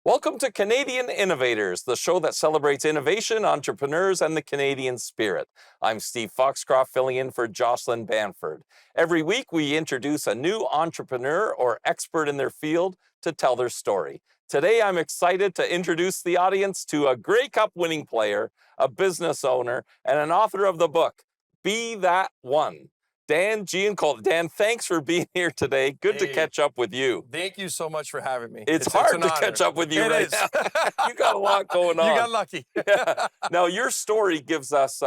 Welcome to Canadian Innovators, the show that celebrates innovation, entrepreneurs, and the Canadian spirit. I'm Steve Foxcroft, filling in for Jocelyn Banford. Every week, we introduce a new entrepreneur or expert in their field to tell their story. Today, I'm excited to introduce the audience to a Grey Cup winning player, a business owner, and an author of the book, Be That One. Dan Giancola. Dan, thanks for being here today. Good to Hey, catch up with you. thank you so much for having me. It's It's hard an to honor. catch up with you It right is. now. You got a lot going You on. got lucky. Yeah. Now your story gives us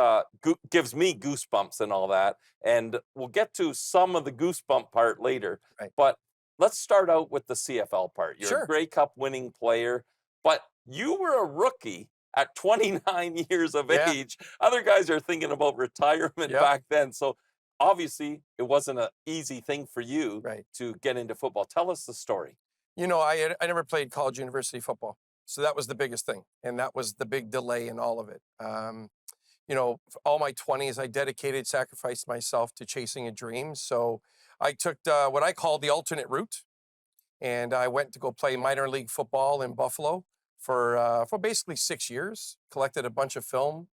gives me goosebumps and all that, and we'll get to some of the goosebump part later. Right. But let's start out with the CFL part. You're a Sure. Grey Cup winning player, but you were a rookie at 29 years of Yeah. age. Other guys are thinking about retirement Yep. back then. So obviously it wasn't an easy thing for you Right. to get into football. Tell us the story. I never played college university football, so that was the biggest thing, and that was the big delay in all of it. For all my 20s, I dedicated, sacrificed myself to chasing a dream. So I took what I call the alternate route, and I went to go play minor league football in Buffalo for basically 6 years. Collected a bunch of film,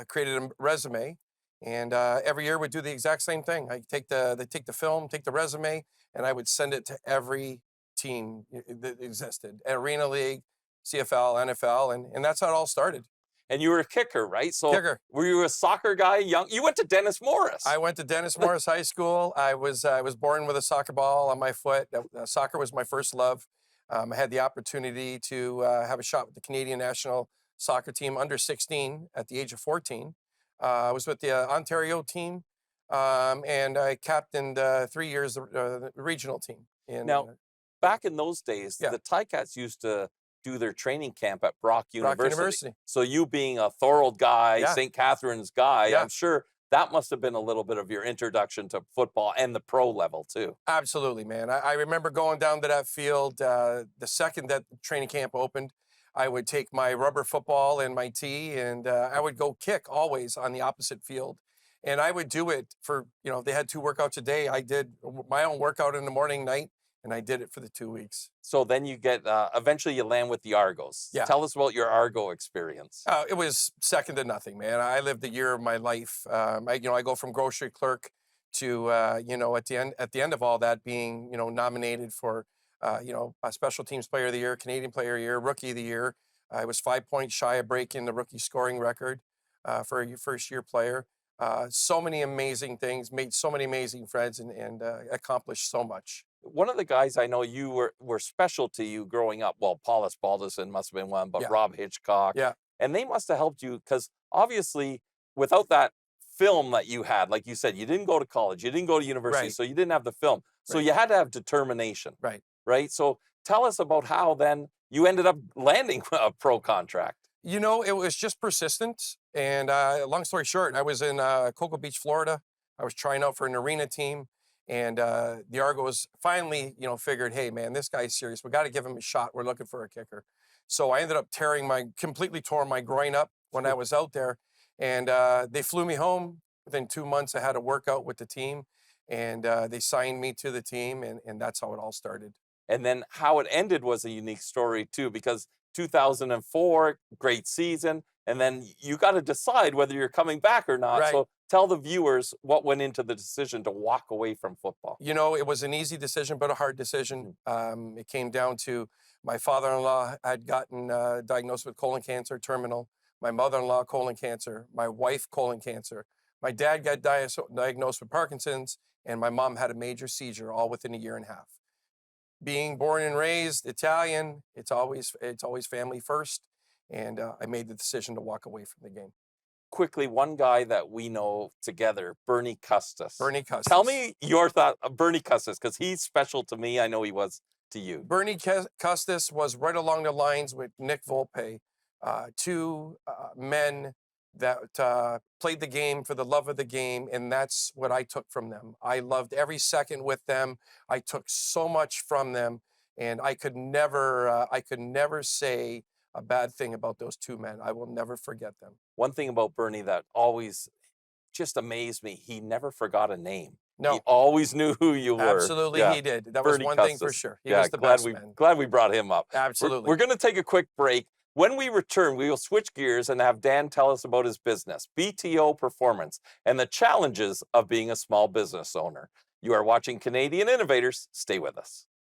created a resume, and every year would do the exact same thing. I take the film, take the resume, and I would send it to every team that existed: Arena League, CFL, NFL, and that's how it all started. And you were a kicker, right? So Kicker. were you a soccer guy? Young? You went to Dennis I Morris. went to Dennis Morris High School. I was born with a soccer ball on my foot. Soccer was my first love. I had the opportunity to have a shot with the Canadian national soccer team under 16 at the age of 14. I was with the Ontario team, and I captained 3 years the regional team. Now, back in those days, Yeah, the Ticats used to do their training camp at Brock Brock University. University. So you being a Thorold guy, Yeah, St. Catherine's guy, yeah. I'm sure that must have been a little bit of your introduction to football and the pro level too. Absolutely, man. I remember going down to that field the second that training camp opened. I would take my rubber football and my tee, and I would go kick always on the opposite field. And I would do it for, they had two workouts a day. I did my own workout in the morning, night, and I did it for the 2 weeks. So then you get eventually you land with the Argos. Yeah. Tell us about your Argo experience. It was second to nothing, man. I lived the year of my life. I go from grocery clerk to, at the end of all that, being, nominated for, a special teams player of the year, Canadian player of the year, rookie of the year. I was 5 points shy of breaking the rookie scoring record for a first year player. So many amazing things, made so many amazing friends, and accomplished so much. One of the guys I know you were special to you growing up. Well, Paulus Balderson must have been one, but Yeah, Rob Hitchcock, yeah, and they must have helped you because obviously without that film that you had, like you said, you didn't go to college, you didn't go to university, right, so you didn't have the film. So right, you had to have determination, right. right? So tell us about how then you ended up landing a pro contract. It was just persistence. And long story short, I was in Cocoa Beach, Florida. I was trying out for an arena team. And the Argos finally, figured, hey, man, this guy's serious. We got to give him a shot. We're looking for a kicker. So I ended up completely tore my groin up when I was out there. And they flew me home. Within 2 months, I had a workout with the team. And they signed me to the team. And that's how it all started. And then how it ended was a unique story too, because 2004, great season. And then you got to decide whether you're coming back or not. Right. So tell the viewers what went into the decision to walk away from football. It was an easy decision, but a hard decision. It came down to my father-in-law had gotten diagnosed with colon cancer, terminal. My mother-in-law, colon cancer. My wife, colon cancer. My dad got diagnosed with Parkinson's, and my mom had a major seizure, all within a year and a half. Being born and raised Italian, it's always family first, and I made the decision to walk away from the game. Quickly, one guy that we know together, Bernie Custis. Bernie Tell Custis. me your thought of Bernie Custis, because he's special to me. I know he was to you. Bernie Custis was right along the lines with Nick Volpe, two men that played the game for the love of the game, and that's what I took from them. I loved every second with them. I took so much from them, and I could never say a bad thing about those two men. I will never forget them. One thing about Bernie that always just amazed me, he never forgot a name. No, He always knew who you were. absolutely Yeah. he did. That was Bernie one thing for Custis. sure. He Yeah, was the best man. glad we brought him up. Absolutely. We're going to take a quick break. When we return, we will switch gears and have Dan tell us about his business, BTO Performance, and the challenges of being a small business owner. You are watching Canadian Innovators. Stay with us.